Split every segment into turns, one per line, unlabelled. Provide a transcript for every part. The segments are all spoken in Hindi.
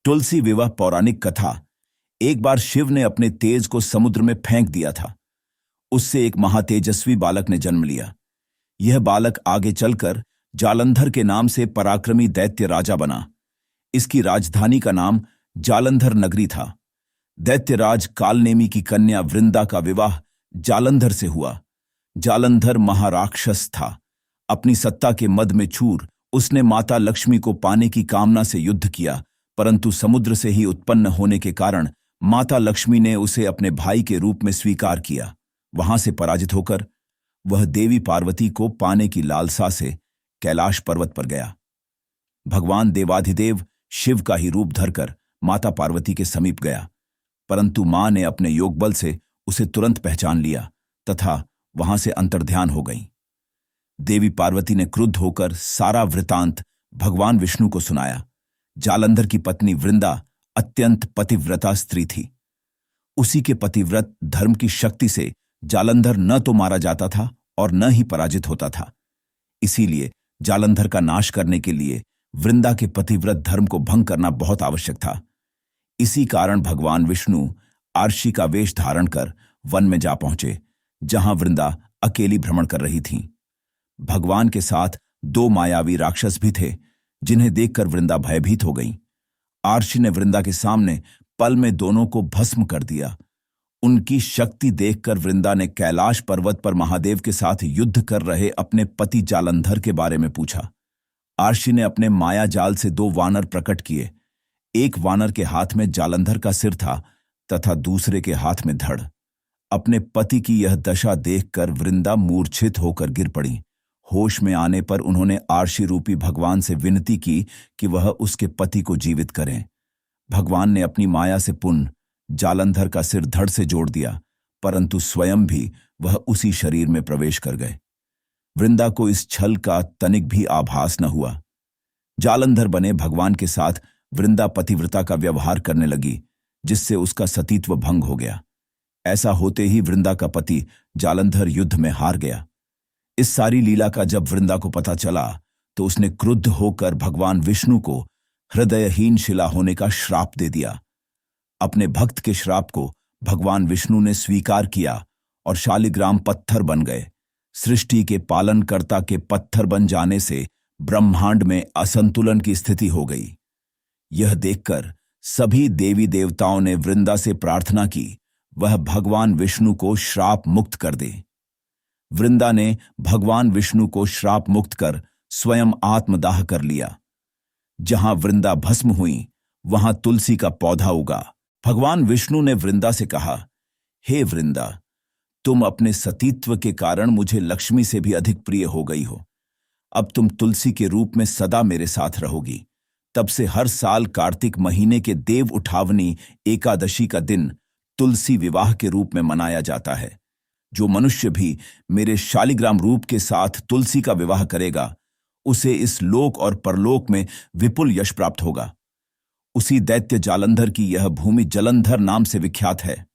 तुलसी विवाह पौराणिक कथा। एक बार शिव ने अपने तेज को समुद्र में फेंक दिया था। उससे एक महातेजस्वी बालक ने जन्म लिया। यह बालक आगे चलकर जालंधर के नाम से पराक्रमी दैत्य राजा बना। इसकी राजधानी का नाम जालंधर नगरी था। दैत्यराज कालनेमी की कन्या वृंदा का विवाह जालंधर से हुआ। जालंधर महाराक्षस था। अपनी सत्ता के मद में चूर उसने माता लक्ष्मी को पाने की कामना से युद्ध किया, परंतु समुद्र से ही उत्पन्न होने के कारण माता लक्ष्मी ने उसे अपने भाई के रूप में स्वीकार किया। वहां से पराजित होकर वह देवी पार्वती को पाने की लालसा से कैलाश पर्वत पर गया। भगवान देवाधिदेव शिव का ही रूप धरकर माता पार्वती के समीप गया, परंतु मां ने अपने योग बल से उसे तुरंत पहचान लिया तथा वहां से अंतर्ध्यान हो गई। देवी पार्वती ने क्रुद्ध होकर सारा वृतांत भगवान विष्णु को सुनाया। जालंधर की पत्नी वृंदा अत्यंत पतिव्रता स्त्री थी। उसी के पतिव्रत धर्म की शक्ति से जालंधर न तो मारा जाता था और न ही पराजित होता था। इसीलिए जालंधर का नाश करने के लिए वृंदा के पतिव्रत धर्म को भंग करना बहुत आवश्यक था। इसी कारण भगवान विष्णु आर्षी का वेश धारण कर वन में जा पहुंचे, जहां वृंदा अकेली भ्रमण कर रही थी। भगवान के साथ दो मायावी राक्षस भी थे, जिन्हें देखकर वृंदा भयभीत हो गई। आर्षी ने वृंदा के सामने पल में दोनों को भस्म कर दिया। उनकी शक्ति देखकर वृंदा ने कैलाश पर्वत पर महादेव के साथ युद्ध कर रहे अपने पति जालंधर के बारे में पूछा। आर्षी ने अपने माया जाल से दो वानर प्रकट किए। एक वानर के हाथ में जालंधर का सिर था तथा दूसरे के हाथ में धड़। अपने पति की यह दशा देखकर वृंदा मूर्छित होकर गिर पड़ी। होश में आने पर उन्होंने आर्षी रूपी भगवान से विनती की कि वह उसके पति को जीवित करें। भगवान ने अपनी माया से पुनः जालंधर का सिर धड़ से जोड़ दिया, परंतु स्वयं भी वह उसी शरीर में प्रवेश कर गए। वृंदा को इस छल का तनिक भी आभास न हुआ। जालंधर बने भगवान के साथ वृंदा पतिव्रता का व्यवहार करने लगी, जिससे उसका सतीत्व भंग हो गया। ऐसा होते ही वृंदा का पति जालंधर युद्ध में हार गया। इस सारी लीला का जब वृंदा को पता चला तो उसने क्रुद्ध होकर भगवान विष्णु को हृदयहीन शिला होने का श्राप दे दिया। अपने भक्त के श्राप को भगवान विष्णु ने स्वीकार किया और शालिग्राम पत्थर बन गए। सृष्टि के पालनकर्ता के पत्थर बन जाने से ब्रह्मांड में असंतुलन की स्थिति हो गई। यह देखकर सभी देवी देवताओं ने वृंदा से प्रार्थना की वह भगवान विष्णु को श्राप मुक्त कर दे। वृंदा ने भगवान विष्णु को श्राप मुक्त कर स्वयं आत्मदाह कर लिया। जहां वृंदा भस्म हुई वहां तुलसी का पौधा उगा। भगवान विष्णु ने वृंदा से कहा, हे वृंदा, तुम अपने सतीत्व के कारण मुझे लक्ष्मी से भी अधिक प्रिय हो गई हो। अब तुम तुलसी के रूप में सदा मेरे साथ रहोगी। तब से हर साल कार्तिक महीने के देव उठावनी एकादशी का दिन तुलसी विवाह के रूप में मनाया जाता है। जो मनुष्य भी मेरे शालिग्राम रूप के साथ तुलसी का विवाह करेगा, उसे इस लोक और परलोक में विपुल यश प्राप्त होगा। उसी दैत्य जालंधर की यह भूमि जलंधर नाम से विख्यात है।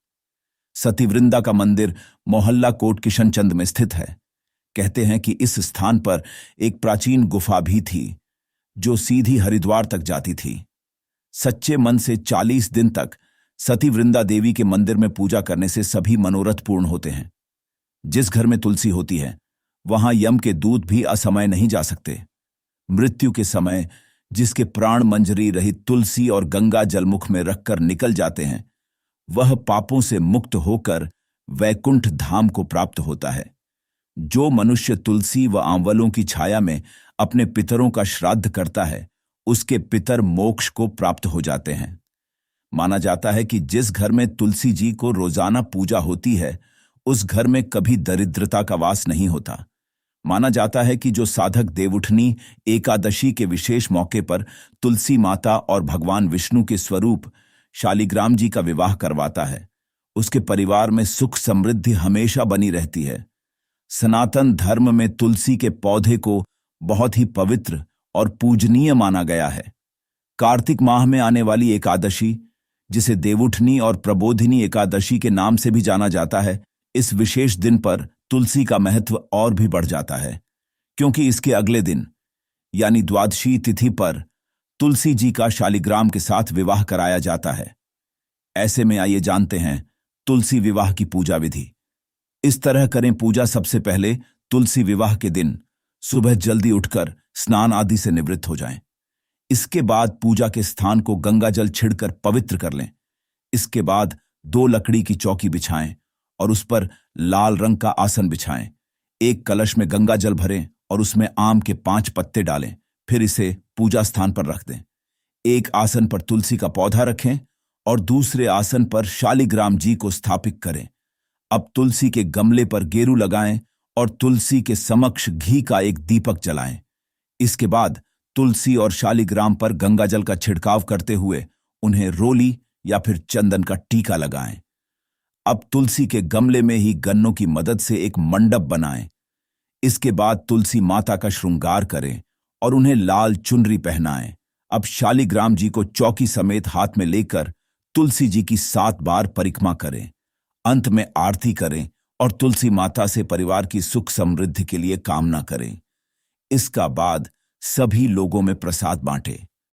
सती वृंदा का मंदिर मोहल्ला कोट किशनचंद में स्थित है। कहते हैं कि इस स्थान पर एक प्राचीन गुफा भी थी, जो सीधी हरिद्वार तक जाती थी। सच्चे मन से 40 दिन तक सती वृंदा देवी के मंदिर में पूजा करने से सभी मनोरथ पूर्ण होते हैं। जिस घर में तुलसी होती है, वहां यम के दूत भी असमय नहीं जा सकते। मृत्यु के समय जिसके प्राण मंजरी रहित तुलसी और गंगा जलमुख में रखकर निकल जाते हैं, वह पापों से मुक्त होकर वैकुंठ धाम को प्राप्त होता है। जो मनुष्य तुलसी व आंवलों की छाया में अपने पितरों का श्राद्ध करता है, उसके पितर मोक्ष को प्राप्त हो जाते हैं। माना जाता है कि जिस घर में तुलसी जी को रोजाना पूजा होती है, उस घर में कभी दरिद्रता का वास नहीं होता। माना जाता है कि जो साधक देवउठनी एकादशी के विशेष मौके पर तुलसी माता और भगवान विष्णु के स्वरूप शालिग्राम जी का विवाह करवाता है, उसके परिवार में सुख समृद्धि हमेशा बनी रहती है। सनातन धर्म में तुलसी के पौधे को बहुत ही पवित्र और पूजनीय माना गया है। कार्तिक माह में आने वाली एकादशी, जिसे देवउठनी और प्रबोधिनी एकादशी के नाम से भी जाना जाता है, इस विशेष दिन पर तुलसी का महत्व और भी बढ़ जाता है, क्योंकि इसके अगले दिन यानी द्वादशी तिथि पर तुलसी जी का शालिग्राम के साथ विवाह कराया जाता है। ऐसे में आइए जानते हैं तुलसी विवाह की पूजा विधि। इस तरह करें पूजा। सबसे पहले तुलसी विवाह के दिन सुबह जल्दी उठकर स्नान आदि से निवृत्त हो जाएं। इसके बाद पूजा के स्थान को गंगा जल छिड़कर पवित्र कर लें। इसके बाद 2 लकड़ी की चौकी बिछाएं और उस पर लाल रंग का आसन बिछाएं। एक कलश में गंगा जल भरें और उसमें आम के 5 पत्ते डालें। फिर इसे पूजा स्थान पर रख दें। एक आसन पर तुलसी का पौधा रखें और दूसरे आसन पर शालिग्राम जी को स्थापित करें। अब तुलसी के गमले पर गेरू लगाएं और तुलसी के समक्ष घी का एक दीपक जलाएं। इसके बाद तुलसी और शालिग्राम पर गंगा जल का छिड़काव करते हुए उन्हें रोली या फिर चंदन का टीका लगाएं। अब तुलसी के गमले में ही गन्नों की मदद से एक मंडप बनाएं। इसके बाद तुलसी माता का श्रृंगार करें और उन्हें लाल चुनरी पहनाएं। अब शालिग्राम जी को चौकी समेत हाथ में लेकर तुलसी जी की 7 बार परिक्रमा करें। अंत में आरती करें और तुलसी माता से परिवार की सुख समृद्धि के लिए कामना करें। इसका बाद सभी लोगों में प्रसाद बांटें।